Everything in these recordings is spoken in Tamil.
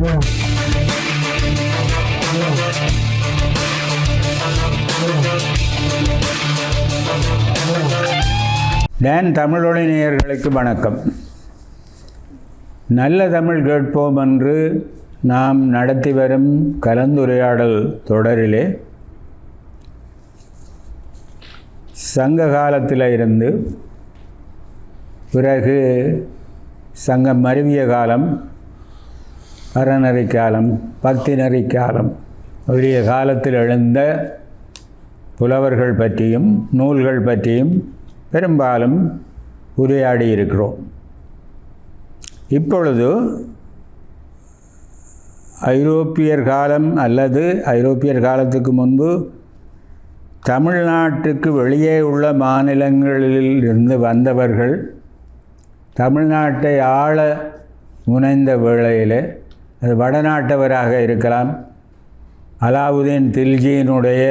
டான் தமிழொலி நேயர்களுக்கு வணக்கம். நல்ல தமிழ் கேட்போம் என்று நாம் நடத்தி வரும் கலந்துரையாடல் தொடரிலே சங்க காலத்தில் இருந்து பிறகு சங்கம் மருவிய காலம், அறநெறி காலம், பக்திநெறி காலம் உரிய காலத்தில் எழுந்த புலவர்கள் பற்றியும் நூல்கள் பற்றியும் பெரும்பாலும் உரையாடி இருக்கிறோம். இப்பொழுது ஐரோப்பியர் காலம் அல்லது ஐரோப்பியர் காலத்துக்கு முன்பு தமிழ்நாட்டுக்கு வெளியே உள்ள மாநிலங்களில் இருந்து வந்தவர்கள் தமிழ்நாட்டை ஆள முனைந்த வேளையில், அது வடநாட்டவராக இருக்கலாம், அலாவுதீன் தில்ஜியினுடைய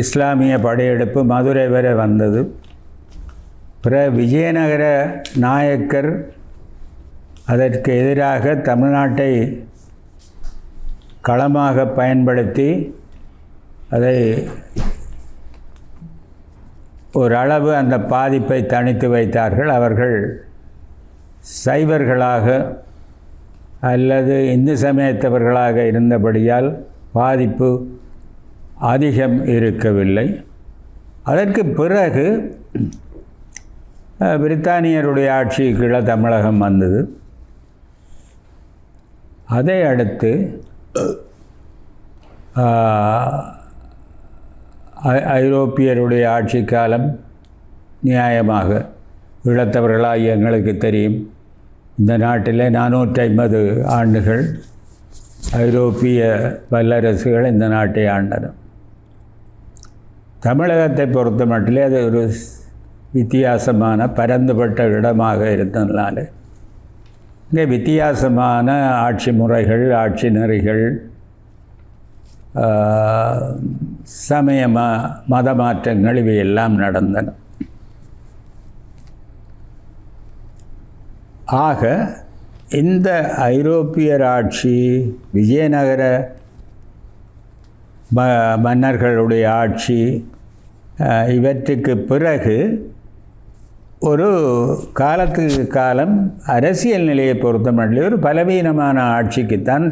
இஸ்லாமிய படையெடுப்பு மதுரை வரை வந்தது. பிற விஜயநகர நாயக்கர் அதற்கு எதிராக தமிழ்நாட்டை களமாக பயன்படுத்தி அதை ஓரளவு அந்த பாதிப்பை தணித்து வைத்தார்கள். அவர்கள் சைவர்களாக அல்லது இந்து சமயத்தவர்களாக இருந்தபடியால் பாதிப்பு அதிகம் இருக்கவில்லை. அதற்கு பிறகு பிரித்தானியருடைய ஆட்சி கீழே தமிழகம் வந்தது. அதை அடுத்து ஐரோப்பியருடைய ஆட்சி காலம் நியாயமாக இழத்தவர்களாக எங்களுக்கு தெரியும். இந்த நாட்டில் 450 ஆண்டுகள் ஐரோப்பிய வல்லரசுகள் இந்த நாட்டை ஆண்டன. தமிழகத்தை பொறுத்த மட்டிலே அது ஒரு வித்தியாசமான பரந்துபட்ட இடமாக இருந்ததுனால இங்கே வித்தியாசமான ஆட்சி முறைகள், ஆட்சி நெறிகள், சமய மத மாற்றங்கள் இவையெல்லாம் நடந்தன. ஆக இந்த ஐரோப்பியர் ஆட்சி, விஜயநகர மன்னர்களுடைய ஆட்சி, இவற்றுக்கு பிறகு ஒரு காலத்துக்கு காலம் அரசியல் நிலையை பொறுத்த மட்டும் ஒரு பலவீனமான ஆட்சிக்குத்தான்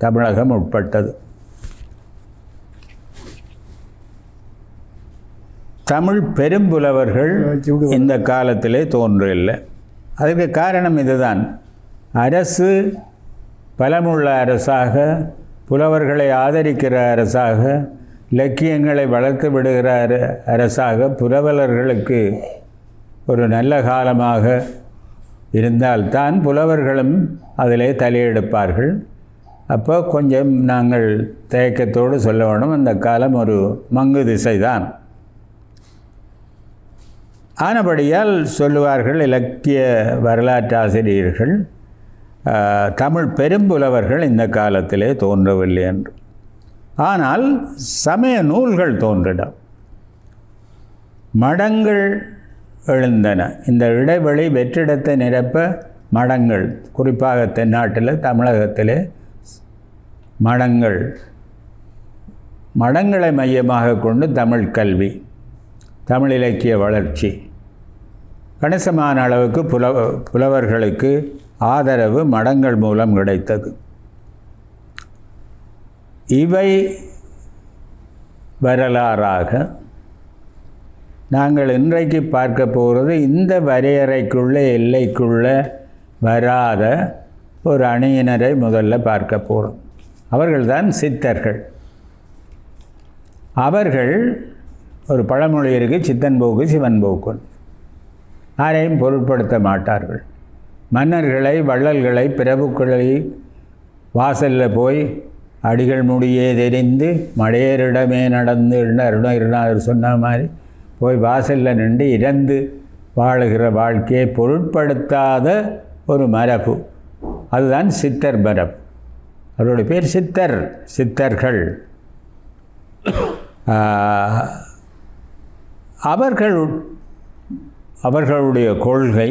தமிழகம் உட்பட்டது. தமிழ் பெரும்புலவர்கள் இந்த காலத்திலே தோன்றவில்லை. அதற்கு காரணம் இதுதான். அரசு பலமுள்ள அரசாக, புலவர்களை ஆதரிக்கிற அரசாக, இலக்கியங்களை வளர்த்து விடுகிற அரசாக, புலவர்களுக்கு ஒரு நல்ல காலமாக இருந்தால்தான் புலவர்களும் அதிலே தலையெடுப்பார்கள். அப்போ கொஞ்சம் நாங்கள் தயக்கத்தோடு சொல்ல வேணும், அந்த காலம் ஒரு மங்கு திசைதான். ஆனபடியால் சொல்லுவார்கள் இலக்கிய வரலாற்று ஆசிரியர்கள், தமிழ் பெரும்புலவர்கள் இந்த காலத்திலே தோன்றவில்லை என்று. ஆனால் சமய நூல்கள் தோன்றின, மடங்கள் எழுந்தன. இந்த இடைவெளி வெற்றிடத்தை நிரப்ப மடங்கள், குறிப்பாக தென்னாட்டில் தமிழகத்திலே மடங்களை மையமாக கொண்டு தமிழ் கல்வி, தமிழ் இலக்கிய வளர்ச்சி, கணிசமான அளவுக்கு புலவர்களுக்கு ஆதரவு மடங்கள் மூலம் கிடைத்தது. இவை வரலாறாக நாங்கள் இன்றைக்கு பார்க்க போகிறது இந்த வரையறைக்குள்ளே எல்லைக்குள்ளே வராத ஒரு அணியினரை முதல்ல பார்க்க போகிறோம். அவர்கள்தான் சித்தர்கள். அவர்கள் ஒரு பழமொழி இருக்குது, சித்தன் போக்கு சிவன் போக்கு. யாரையும் பொருட்படுத்த மாட்டார்கள். மன்னர்களை, வள்ளல்களை, பிரபுக்களை வாசலில் போய் அடிகள் முடியே தெரிந்து மடையரிடமே நடந்து அருணகிரிநாதர் சொன்ன மாதிரி போய் வாசலில் நின்று இறந்து வாழுகிற வாழ்க்கையை பொருட்படுத்தாத ஒரு மரபு, அதுதான் சித்தர் மரபு. அவருடைய பேர் சித்தர்கள். அவர்களுடைய கொள்கை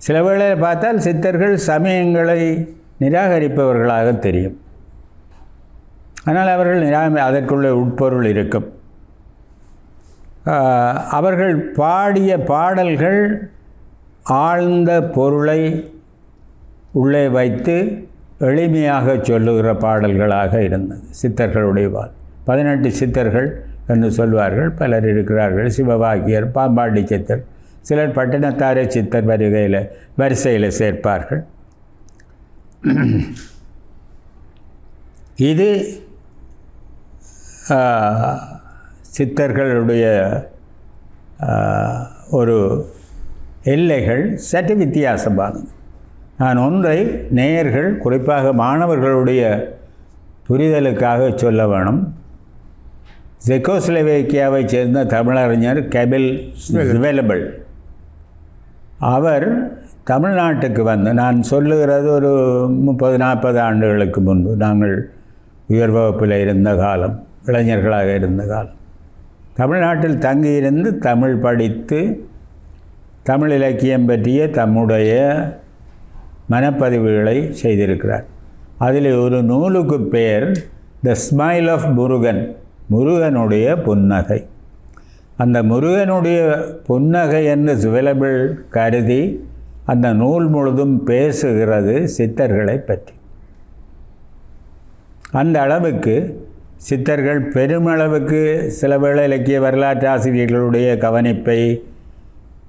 சில வேளையில் பார்த்தால் சித்தர்கள் சமயங்களை நிராகரிப்பவர்களாக தெரியும். ஆனால் அவர்கள் அதற்குள்ள உட்பொருள் இருக்கும். அவர்கள் பாடிய பாடல்கள் ஆழ்ந்த பொருளை உள்ளே வைத்து எளிமையாக சொல்லுகிற பாடல்களாக இருந்தது சித்தர்களுடைய 18 சித்தர்கள் என்று சொல்வார்கள். பலர் இருக்கிறார்கள். சிவவாக்கியர், பாம்பாட்டி சித்தர், சிலர் பட்டினத்தாரை சித்தர் வரிசையில் சேர்ப்பார்கள். இது சித்தர்களுடைய ஒரு எல்லைகள் சற்று வித்தியாசமானது. நான் ஒன்றை நேயர்கள், குறிப்பாக மாணவர்களுடைய புரிதலுக்காக சொல்ல வேணும். செக்கோஸ்லோவேக்கியாவைச் சேர்ந்த தமிழறிஞர் கெபில் ஸ்வெலபிள், அவர் தமிழ்நாட்டுக்கு வந்து, நான் சொல்லுகிறது ஒரு 30-40 ஆண்டுகளுக்கு முன்பு, நாங்கள் உயர் வகுப்பில் இருந்த காலம், இளைஞர்களாக இருந்த காலம், தமிழ்நாட்டில் தங்கியிருந்து தமிழ் படித்து தமிழ் இலக்கியம் பற்றிய தம்முடைய மனப்பதிவுகளை செய்திருக்கிறார். அதில் ஒரு நூலுக்கு பெயர் த ஸ்மைல் ஆஃப் முருகன், முருகனுடைய புன்னகை. அந்த முருகனுடைய புன்னகை என்று ஸ்வெலபிள் கருதி அந்த நூல் முழுதும் பேசுகிறது சித்தர்களை பற்றி. அந்த அளவுக்கு சித்தர்கள் பெருமளவுக்கு சில வேளை இலக்கிய வரலாற்று ஆசிரியர்களுடைய கவனிப்பை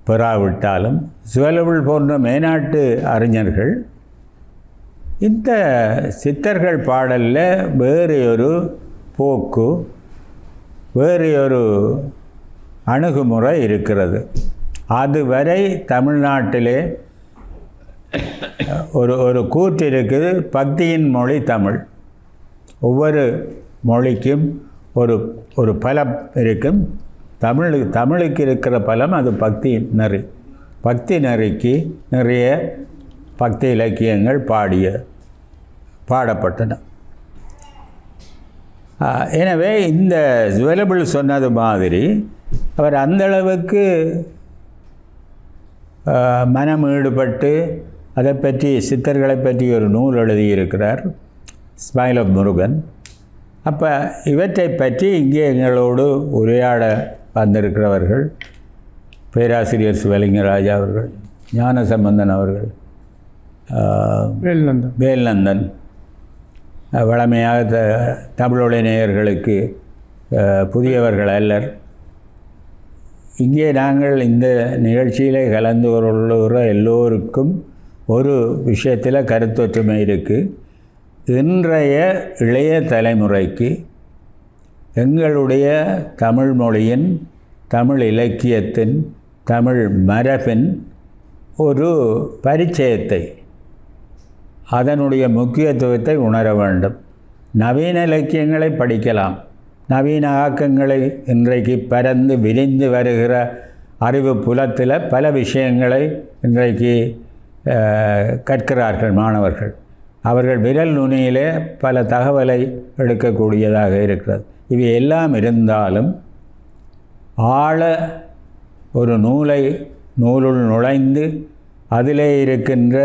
பெறாவிட்டாலும் ஸ்வெலபிள் போன்ற மேனாட்டு அறிஞர்கள் இந்த சித்தர்கள் பாடலில் வேறு ஒரு போக்கு, வேறு ஒரு அணுகுமுறை இருக்கிறது. அதுவரை தமிழ்நாட்டிலே ஒரு கூற்று இருக்குது, பக்தியின் மொழி தமிழ். ஒவ்வொரு மொழிக்கும் ஒரு பலம் இருக்கும். தமிழுக்கு இருக்கிற பலம் அது பக்தி நெறி. பக்தி நெறிக்கு நிறைய பக்தி இலக்கியங்கள் பாடப்பட்டன. எனவே இந்த ஸ்வெலபிள் சொன்னது மாதிரி அவர் அந்தளவுக்கு மனம் ஈடுபட்டு அதை பற்றி, சித்தர்களை பற்றி ஒரு நூல் எழுதியிருக்கிறார், ஸ்மைல் ஆஃப் முருகன். அப்போ இவற்றை பற்றி இங்கே எங்களோடு உரையாட வந்திருக்கிறவர்கள் பேராசிரியர் சிவலிங்கராஜா அவர்கள், ஞானசம்பந்தன் அவர்கள், வேல்நந்தன், வழமையாக தமிழொலி நேயர்களுக்கு புதியவர்கள் அல்லர். இங்கே நாங்கள் இந்த நிகழ்ச்சியில் கலந்து கொள்ளுகிற எல்லோருக்கும் ஒரு விஷயத்தில் கருத்தொற்றுமை இருக்குது. இன்றைய இளைய தலைமுறைக்கு எங்களுடைய தமிழ் மொழியின், தமிழ் இலக்கியத்தின், தமிழ் மரபின் ஒரு பரிச்சயத்தை, அதனுடைய முக்கியத்துவத்தை உணர வேண்டும். நவீன இலக்கியங்களை படிக்கலாம். நவீன ஆக்கங்களை இன்றைக்கு பரந்து விரிந்து வருகிற அறிவு புலத்தில் பல விஷயங்களை இன்றைக்கு கற்கிறார்கள் மாணவர்கள். அவர்கள் விரல் நுனியிலே பல தகவலை எடுக்கக்கூடியதாக இருக்கிறது. இவை எல்லாம் இருந்தாலும் ஆழ ஒரு நூலுள் நுழைந்து அதிலே இருக்கின்ற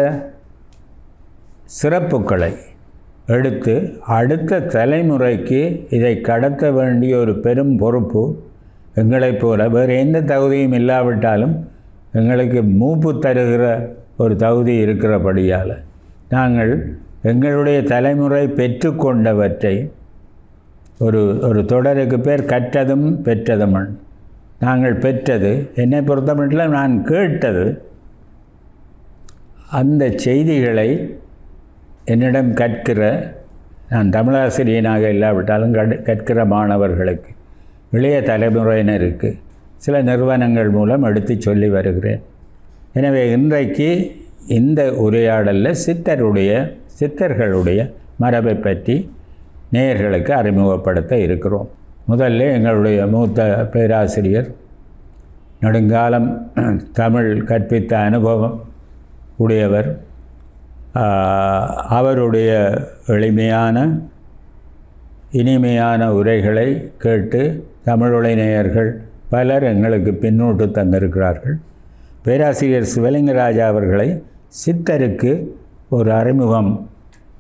சிறப்புக்களை எடுத்து அடுத்த தலைமுறைக்கு இதை கடத்த வேண்டிய ஒரு பெரும் பொறுப்பு எங்களைப் போல வேறு எந்த தகுதியும் இல்லாவிட்டாலும் எங்களுக்கு மூப்பு தருகிற ஒரு தகுதி இருக்கிறபடியால் நாங்கள் எங்களுடைய தலைமுறை பெற்றுக்கொண்டவற்றை ஒரு தொடருக்கு பேர் கற்றதும் பெற்றதும். நாங்கள் பெற்றது, என்னை பொறுத்தமட்டில் நான் கேட்டது, அந்த செய்திகளை என்னிடம் கற்கிற, நான் தமிழாசிரியனாக இல்லாவிட்டாலும் கற்கிற மாணவர்களுக்கு, இளைய தலைமுறையினருக்கு சில நிறுவனங்கள் மூலம் எடுத்து சொல்லி வருகிறேன். எனவே இன்றைக்கு இந்த உரையாடலில் சித்தர்களுடைய மரபை பற்றி நேயர்களுக்கு அறிமுகப்படுத்த இருக்கிறோம். முதல்ல எங்களுடைய மூத்த பேராசிரியர், நெடுங்காலம் தமிழ் கற்பித்த அனுபவம் உடையவர், அவருடைய எளிமையான இனிமையான உரைகளை கேட்டு தமிழொலி நேயர்கள் பலர் எங்களுக்கு பின்னூட்டு தந்திருக்கிறார்கள். பேராசிரியர் சிவலிங்கராஜா அவர்களை சித்தருக்கு ஒரு அறிமுகம்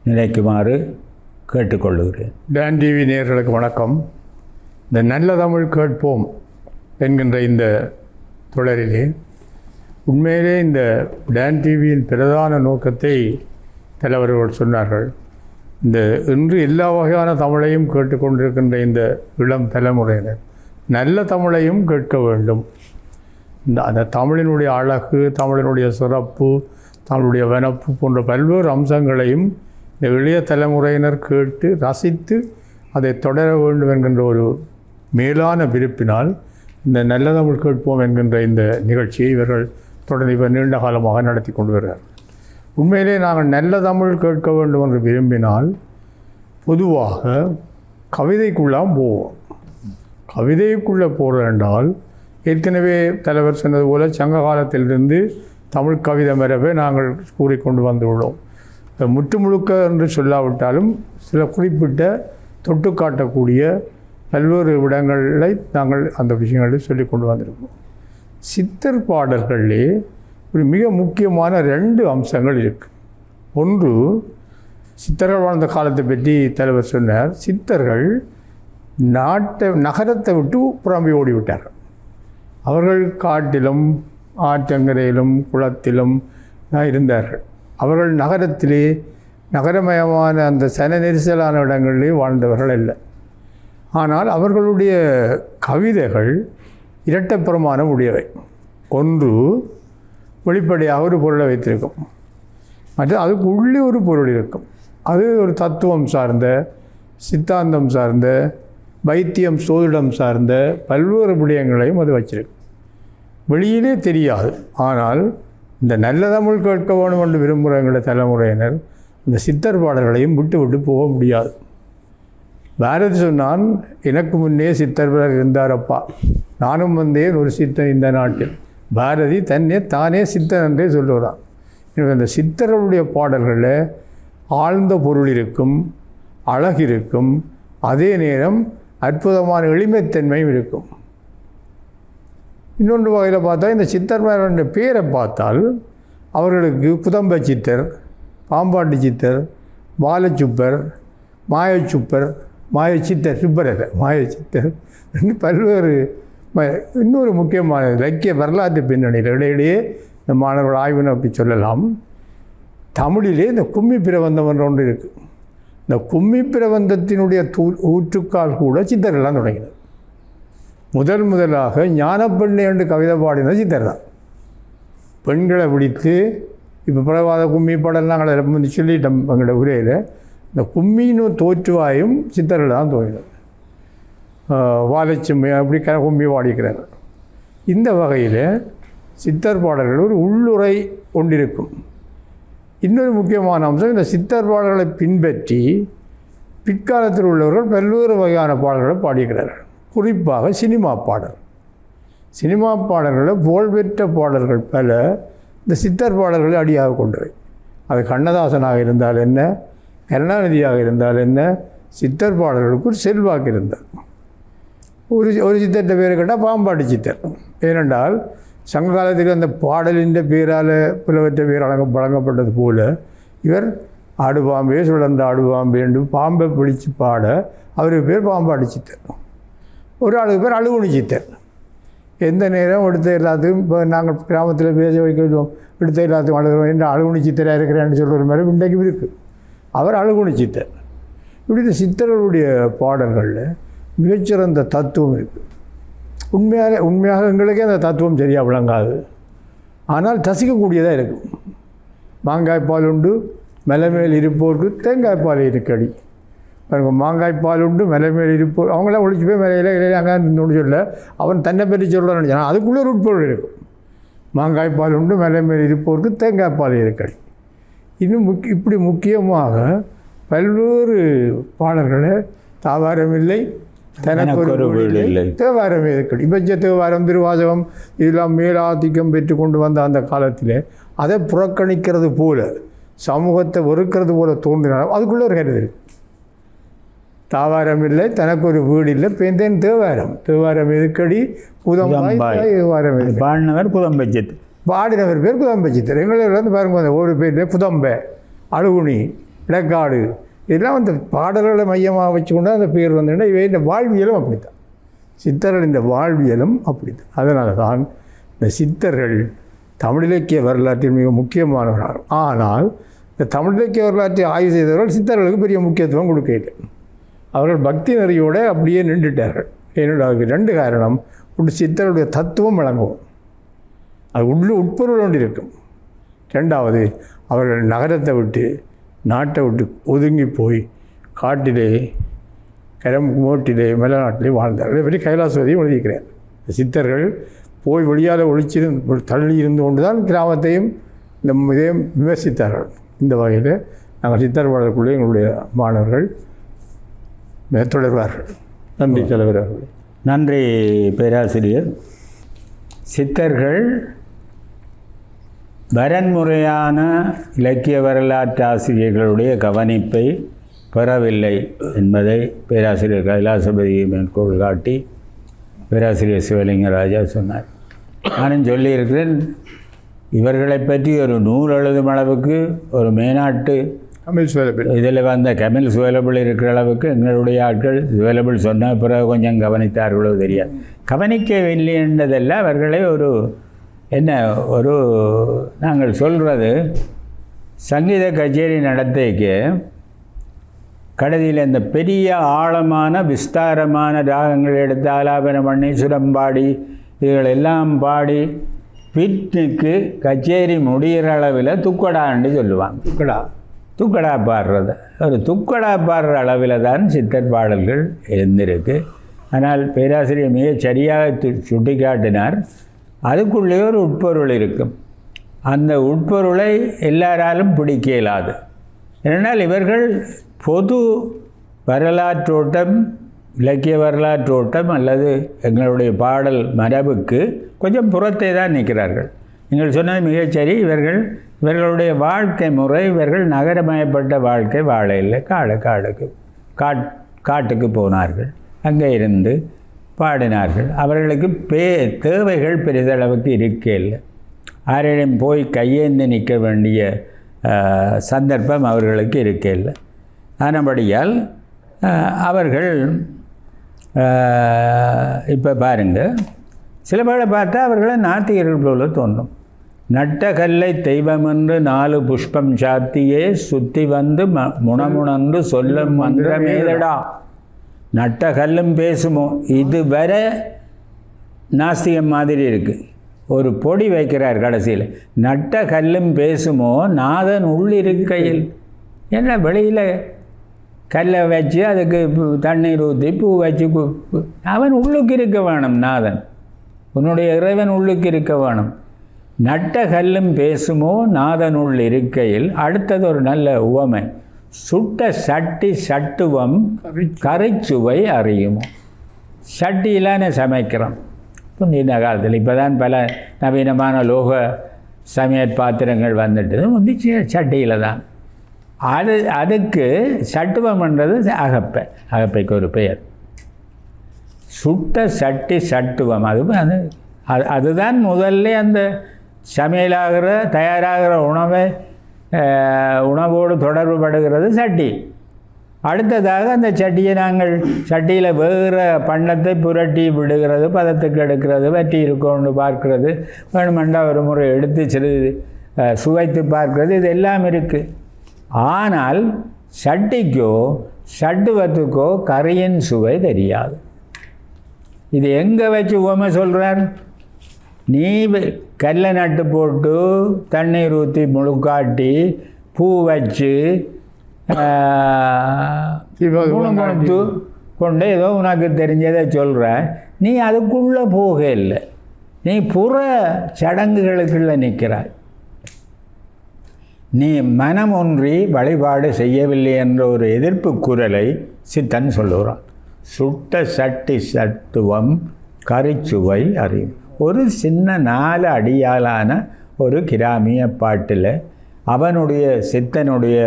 நினைக்குமாறு கேட்டுக்கொள்கிறேன். டான் டிவி நேயர்களுக்கு வணக்கம். இந்த நல்ல தமிழ் கேட்போம் என்கின்ற இந்த தொடரிலே உண்மையிலே இந்த டான் டிவியின் பிரதான நோக்கத்தை தலைவர்கள் சொன்னார்கள். இந்த இன்று எல்லா வகையான தமிழையும் கேட்டுக்கொண்டிருக்கின்ற இந்த இளம் தலைமுறையினர் நல்ல தமிழையும் கேட்க வேண்டும். அந்த தமிழினுடைய அழகு, தமிழினுடைய சிறப்பு, தமிழுடைய வனப்பு போன்ற பல்வேறு அம்சங்களையும் இந்த இளைய தலைமுறையினர் கேட்டு ரசித்து அதை தொடர வேண்டும் என்கின்ற ஒரு மேலான விருப்பினால் இந்த நல்ல தமிழ் கேட்போம் என்கின்ற இந்த நிகழ்ச்சியை இவர்கள் தொடர்ந்து இப்போ நீண்ட காலமாக நடத்தி கொண்டு வருகிறார். உண்மையிலே நாங்கள் நல்ல தமிழ் கேட்க வேண்டும் என்று விரும்பினால் பொதுவாக கவிதைக்குள்ளாம் போவோம். கவிதைக்குள்ளே போகிறென்றால் ஏற்கனவே தலைவர் சொன்னது போல் சங்க காலத்திலிருந்து தமிழ் கவிதை மரபை நாங்கள் கூறிக்கொண்டு வந்துள்ளோம். முற்று முழுக்க என்று சொல்லாவிட்டாலும் சில குறிப்பிட்ட தொட்டு காட்டக்கூடிய பல்வேறு இடங்களை நாங்கள் அந்த விஷயங்களை சொல்லி கொண்டு வந்திருக்கோம். சித்தர் பாடல்களிலே ஒரு மிக முக்கியமான 2 அம்சங்கள் இருக்குது. ஒன்று, சித்தர்கள் வாழ்ந்த காலத்தை பற்றி தலைவர் சொன்னார். சித்தர்கள் நகரத்தை விட்டு புறம்பி ஓடிவிட்டார்கள். அவர்கள் காட்டிலும் ஆற்றங்கரையிலும் குளத்திலும் இருந்தார்கள். அவர்கள் நகரத்திலே நகரமயமான அந்த சன நெரிசலான இடங்களிலே வாழ்ந்தவர்கள் அல்ல. ஆனால் அவர்களுடைய கவிதைகள் இரட்டை பிரமாணம் உடையவை. ஒன்று, வெளிப்படையாக ஒரு பொருளை வைத்திருக்கும், மற்ற அதுக்கு உள்ளே ஒரு பொருள் இருக்கும். அது ஒரு தத்துவம் சார்ந்த, சித்தாந்தம் சார்ந்த, வைத்தியம் சோதிடம் சார்ந்த பல்வேறு விடயங்களையும் அது வச்சிருக்கும். வெளியிலே தெரியாது. ஆனால் இந்த நல்ல தமிழ் கேட்க வேணும் என்று விரும்புகிற எங்களுடைய தலைமுறையினர் இந்த சித்தர் பாடல்களையும் விட்டு விட்டு போக முடியாது. பாரதி சொன்னான், எனக்கு முன்னே சித்தர் இருந்தாரப்பா, நானும் வந்தேன் ஒரு சித்தன் இந்த நாட்டில். பாரதி தானே சித்தன் என்றே சொல்லுகிறான். எனவே அந்த சித்தர்களுடைய பாடல்களில் ஆழ்ந்த பொருள் இருக்கும், அழகு இருக்கும், அதே நேரம் அற்புதமான எளிமைத்தன்மையும் இருக்கும். இன்னொன்று வகையில் பார்த்தா இந்த சித்தர்மார்களுடைய பேரை பார்த்தால் அவர்களுக்கு குதம்ப சித்தர், பாம்பாட்டி சித்தர், பாலச்சுப்பர், மாயச்சுப்பர், மாயச்சித்தர், சுப்பரக மாயச்சித்தர், பல்வேறு இன்னொரு முக்கியமான இலக்கிய வரலாற்று பின்னணியில் இடையிடையே இந்த மாணவர்கள் ஆய்வு நோக்கி சொல்லலாம். தமிழிலே இந்த கும்மி பிரபந்தம் என்ற ஒன்று இருக்குது. இந்த கும்மி பிரபந்தத்தினுடைய ஊற்றுக்கால் கூட சித்தர்கள்லாம் தொடங்கினது. முதலாக ஞானப்பெண்ணை என்று கவிதை பாடினது சித்தர் தான். பெண்களை பிடித்து இப்போ பிரபாத கும்மி பாடல் நாங்கள் சொல்லிட்டோம் எங்களோட உரையில். இந்த கும்மின்னு தோற்றுவாயும் சித்தர்கள் தான் தோன்றினது. வாழைச்சும்மை அப்படி கும்மி பாடிக்கிறார். இந்த வகையில் சித்தர் பாடல்கள் ஒரு உள்ளுரை கொண்டிருக்கும். இன்னொரு முக்கியமான அம்சம், இந்த சித்தர் பாடல்களை பின்பற்றி பிற்காலத்தில் உள்ளவர்கள் பல்வேறு வகையான பாடல்களை பாடியிருக்கிறார்கள். குறிப்பாக சினிமா பாடல். சினிமா பாடல்களில் புகழ்பெற்ற பாடல்கள் பல இந்த சித்தர் பாடல்களை அடியாக கொண்டவை. அது கண்ணதாசனாக இருந்தால் என்ன, கருணாநிதியாக இருந்தால் என்ன, சித்தர் பாடல்களுக்கு ஒரு செல்வாக்கு இருந்தார். ஒரு சித்தர்கிட்ட பேர் கேட்டால் பாம்பாட்டி சித்தர். ஏனென்றால் சங்க காலத்துக்கு அந்த பாடலின் பேரால் புலவற்ற பேர் வழங்கப்பட்டது போல இவர் ஆடுபாம்பே சுழந்த ஆடுபாம்பே என்று பாம்பை பிடிச்சி பாட அவருக்கு பேர் பாம்பாட்டி சித்தர். ஒரு ஆளுக்கு பேர் அழுகுணி சித்தர். எந்த நேரம் எடுத்த எல்லாத்துக்கும் இப்போ நாங்கள் கிராமத்தில் பேச வைக்கிறோம், எடுத்த எல்லாத்துக்கும் அழுகிறோம் என்று அழுகுணி சித்தராக இருக்கிறேன்னு சொல்கிற மாதிரி இன்றைக்கும் இருக்குது. அவர் அழுகுணி சித்தர். இப்படி இந்த சித்தர்களுடைய பாடல்களில் மிகச்சிறந்த தத்துவம் இருக்குது. உண்மையாக எங்களுக்கே அந்த தத்துவம் சரியாக விளங்காது, ஆனால் ரசிக்கக்கூடியதாக இருக்கும். மாங்காய்ப்பால் உண்டு மேல் இருப்போருக்கு தேங்காய்ப்பால் இருக்கடி. மாங்காய்ப்பால் உண்டு மேல் இருப்போர், அவங்களாம் ஒழிச்சு போய் இலையில அங்கே இருந்தோன்னு சொல்ல அவன் தன்னை பற்றி சொல்ல நினச்சான். அதுக்குள்ளே ஒரு உட்பொருள் இருக்கும். மாங்காய்ப்பால் உண்டு மேல் இருப்போருக்கு தேங்காய்ப்பால் இருக்கடி. இன்னும் இப்படி முக்கியமாக பல்வேறு பாடல்களை தாவாரமில்லை தனக்கு ஒரு வீடு இல்லை, தேவாரம் எதுக்கடி. இப்ப தேவாரம் திருவாசகம் இதெல்லாம் மேலாதிக்கம் பெற்று கொண்டு வந்த அந்த காலத்தில் அதை புறக்கணிக்கிறது போல, சமூகத்தை வெறுக்கிறது போல தோன்றினாலும் அதுக்குள்ளே ஒரு கருது இருக்கு. தாவாரம் இல்லை தனக்கு ஒரு வீடு இல்லை, பேந்தேன் தேவாரம் எதுக்கடி புதம்பாய் தேவாரம் பாடினவர் புதம்பச்சித். பாடினவர் பேர் குதம்பை சித்தர். எங்களில் வந்து பாருங்க, அந்த ஒரு பேர் குதம்பை, அழுகுனி, இடக்காடு, இதெல்லாம் அந்த பாடல்களை மையமாக வச்சுக்கொண்டு அந்த பேர் வந்துன்னா இவை இந்த வாழ்வியலும் அப்படித்தான். சித்தர்கள் இந்த வாழ்வியலும் அப்படித்தான். அதனால தான் இந்த சித்தர்கள் தமிழ் இலக்கிய வரலாற்றில் மிக முக்கியமானவர்கள். ஆனால் இந்த தமிழ் இலக்கிய வரலாற்றை ஆய்வு செய்தவர்கள் சித்தர்களுக்கு பெரிய முக்கியத்துவம் கொடுக்கவில்லை. அவர்கள் பக்தி நெறியோடு அப்படியே நின்றுட்டார்கள். என்னோட அதுக்கு 2 காரணம். ஒன்று, சித்தருடைய தத்துவம் வழங்குவோம், அது உட்பொருள் ஒன்று இருக்கும். 2வது, அவர்கள் நகரத்தை விட்டு நாட்டை விட்டு ஒதுங்கி போய் காட்டிலே மேட்டிலே மலைநாட்டிலே வாழ்ந்தார்கள். இப்படி கைலாசவதியும் எழுதியிருக்கிறார். சித்தர்கள் போய் வெளியால் தள்ளி இருந்து கொண்டு தான் கிராமத்தையும் இந்த இதையும் விமர்சித்தார்கள். இந்த வகையில் நாங்கள் சித்தர் பாடலுக்குள்ளே எங்களுடைய மாணவர்கள் தொடர்வார்கள். நன்றி தலைவர் அவர்களே. நன்றி பேராசிரியர். சித்தர்கள் வரன்முறையான இலக்கிய வரலாற்று ஆசிரியர்களுடைய கவனிப்பை பெறவில்லை என்பதை பேராசிரியர் கைலாசபதியை மேற்கோள் காட்டி பேராசிரியர் சிவலிங்கராஜா சொன்னார். நானும் சொல்லியிருக்கிறேன், இவர்களை பற்றி ஒரு நூல் எழுதும் அளவுக்கு ஒரு மேனாட்டு தமிழ் சுவலபிள் இதில் வந்த தமிழ் சுவலபிள் இருக்கிற அளவுக்கு எங்களுடைய ஆட்கள் சுவலபிள் சொன்ன பிறகு கொஞ்சம் கவனித்தார்களோ தெரியாது. கவனிக்கவில்லை என்றதல்ல, அவர்களை நாங்கள் சொல்கிறது சங்கீத கச்சேரி நடத்தைக்கு கடைசியில் இந்த பெரிய ஆழமான விஸ்தாரமான ராகங்கள் எடுத்து ஆலாபனம் பண்ணி சுரம்பாடி இதுகளெல்லாம் பாடி பின்னுக்கு கச்சேரி முடிகிற அளவில் துக்கடான்னு சொல்லுவாங்க. துக்கடா பாடுறது, ஒரு துக்கடா பாடுற அளவில் தான் சித்தர் பாடல்கள் இருந்திருக்கு. ஆனால் பேராசிரியர் மிக சரியாக சுட்டி காட்டினார், அதுக்குள்ளே ஒரு உட்பொருள் இருக்கும். அந்த உட்பொருளை எல்லாராலும் பிடிக்க இயலாது. ஏனென்றால் இவர்கள் பொது வரலாற்றோட்டம், இலக்கிய வரலாற்றோட்டம் அல்லது எங்களுடைய பாடல் மரபுக்கு கொஞ்சம் புறத்தே தான் நிற்கிறார்கள். நீங்கள் சொன்னது மிகச்சரி. இவர்களுடைய வாழ்க்கை முறை, இவர்கள் நகரமயப்பட்ட வாழ்க்கை வாழ இல்லை. காட்டுக்கு போனார்கள், அங்கே இருந்து பாடினார்கள். அவர்களுக்கு தேவைகள் பெரிதளவுக்கு இருக்க இல்லை. யாரையும் போய் கையேந்து நிற்க வேண்டிய சந்தர்ப்பம் அவர்களுக்கு இருக்க இல்லை. ஆனபடியால் அவர்கள் இப்போ பாருங்கள், சில பேரை பார்த்தா அவர்களை நாத்திகர்கள் போல தோன்றும். நட்ட கல்லை தெய்வமென்று 4 புஷ்பம் சாத்தியே சுத்தி வந்து முணமுணன்று சொல்லும் மந்திரமேதடா. நட்ட கல்லும் பேசுமோ, இது வர நாஸ்திகம் மாதிரி இருக்குது. ஒரு பொடி வைக்கிறார் கடைசியில், நட்ட கல்லும் பேசுமோ நாதன் உள்ளிருக்கையில். என்ன வெளியில் கல்லை வச்சு அதுக்கு தண்ணீர் ஊற்றி பூ வச்சு அவன் உள்ளுக்கு இருக்க வேணும். நாதன், உன்னுடைய இறைவன் உள்ளுக்கு இருக்க வேணும். நட்ட கல்லும் பேசுமோ நாதன் உள் இருக்கையில். அடுத்தது ஒரு நல்ல உவமை, சுட்ட சட்டி சட்டுவம் கரைச்சுவை அறியுமோ. சட்டியிலான சமைக்கிறோம் முந்தின காலத்தில். இப்போ தான் பல நவீனமான லோக சமையல் பாத்திரங்கள் வந்துட்டு முந்தி சட்டியில் தான். அதுக்கு சட்டுவம்ன்றது அகப்பைக்கு ஒரு பெயர். சுட்ட சட்டி சட்டுவம், அதுதான் முதல்ல அந்த சமையலாகிற தயாராகிற உணவோடு தொடர்பு படுகிறது சட்டி. அடுத்ததாக அந்த சட்டியை நாங்கள் சட்டியில் வேகிற பண்டத்தை புரட்டி விடுகிறது, பதத்துக்கு எடுக்கிறது, வற்றி இருக்கோன்னு பார்க்கிறது, வேணுமெண்டா ஒரு முறை எடுத்து சிறிது சுவைத்து பார்க்கிறது, இது எல்லாம் இருக்குது. ஆனால் சட்டிக்கோ சட்டுவத்துக்கோ கறியின் சுவை தெரியாது. இது எங்கே வச்சு உவமை சொல்கிறார்? நீ கல்லை நட்டு போட்டு தண்ணீர் ஊற்றி முழுக்காட்டி பூ வச்சு முணுமுணுத்து கொண்டு ஏதோ உனக்கு தெரிஞ்சதை சொல்கிற, நீ அதுக்குள்ளே போக இல்லை, நீ புற சடங்குகளுக்குள்ளே நிற்கிறாய். நீ மனம் ஒன்றி வழிபாடு செய்யவில்லை என்ற ஒரு எதிர்ப்பு குரலை சித்தன் சொல்லுகிறான். சுட்ட சட்டி சட்டுவம் கரிச்சுவை அறியும். ஒரு சின்ன 4 அடியாலான ஒரு கிராமிய பாட்டில் அவனுடைய சித்தனுடைய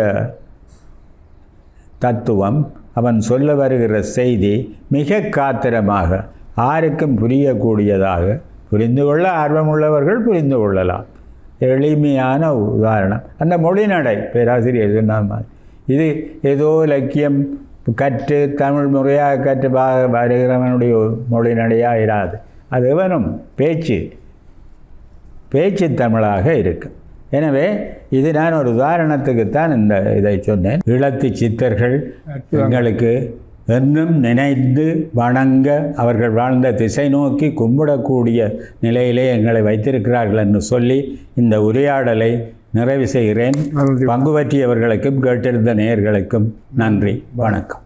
தத்துவம், அவன் சொல்ல வருகிற செய்தி மிக காத்திரமாக யாருக்கும் புரியக்கூடியதாக புரிந்து கொள்ள ஆர்வமுள்ளவர்கள் புரிந்து கொள்ளலாம். எளிமையான உதாரணம் அந்த மொழிநடை. பேராசிரியர் சொன்ன மாதிரி இது ஏதோ இலக்கியம் கற்று தமிழ் முறையாக கற்று வருகிறவனுடைய மொழிநடையாக இராது. அது வேணும் பேச்சு தமிழாக இருக்கும். எனவே இது நான் ஒரு உதாரணத்துக்குத்தான் இதை சொன்னேன். ஈழத்து சித்தர்கள் எங்களுக்கு இன்னும் நினைந்து வணங்க அவர்கள் வாழ்ந்த திசை நோக்கி கும்பிடக்கூடிய நிலையிலே எங்களை வைத்திருக்கிறார்கள் என்று சொல்லி இந்த உரையாடலை நிறைவு செய்கிறேன். பங்கு பற்றியவர்களுக்கும் கேட்டிருந்த நேயர்களுக்கும் நன்றி, வணக்கம்.